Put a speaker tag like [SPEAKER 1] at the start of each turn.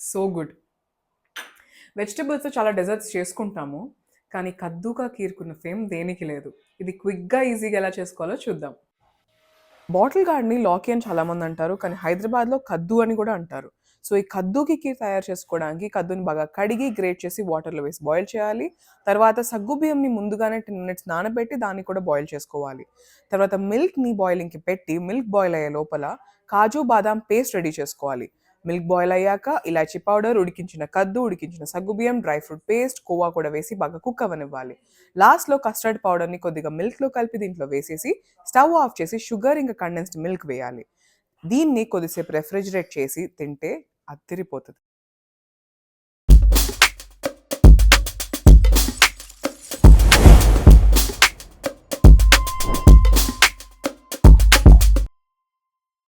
[SPEAKER 1] So good. వెజిటబుల్స్‌తో చాలా desserts చేసుకుంటాము. కానీ కద్దూ కా ఖీర్‌కున్న ఫేమ్ దేనికి లేదు. ఇది క్విక్‌గా, ఈజీగా ఎలా చేసుకోవాలో చూద్దాం. బాటిల్ గార్డ్‌ని లాకీ అని చాలామంది అంటారు. కానీ హైదరాబాద్‌లో కద్దు అని కూడా అంటారు. సో, ఈ కద్దూకి ఖీర్ తయారు చేసుకోవడానికి కద్దుని బాగా కడిగి, గ్రేట్ చేసి వాటర్‌లో వేసి బాయిల్ చేయాలి. తర్వాత సగ్గుబియ్యంని ముందుగానే 10 మినిట్స్ నానబెట్టి దాన్ని కూడా బాయిల్ చేసుకోవాలి. తర్వాత మిల్క్‌ని బాయిలింగ్‌కి పెట్టి మిల్క్ బాయిల్ అయ్యే లోపల కాజు, బాదాం పేస్ట్ రెడీ చేసుకోవాలి. మిల్క్ బాయిల్ అయ్యాక ఇలాచీ పౌడర్, ఉడికించిన కద్దు, ఉడికించిన సగ్గుబియ్యం, డ్రై ఫ్రూట్ పేస్ట్, కోవా కూడా వేసి బాగా కుక్ అవ్వనివ్వాలి. లాస్ట్‌లో కస్టర్డ్ పౌడర్‌ని కొద్దిగా మిల్క్‌లో కలిపి దీంట్లో వేసేసి స్టవ్ ఆఫ్ చేసి షుగర్ ఇంకా కండెన్స్డ్ మిల్క్ వేయాలి. దీన్ని కొద్దిసేపు రెఫ్రిజిరేట్ చేసి తింటే అద్దిరిపోతది.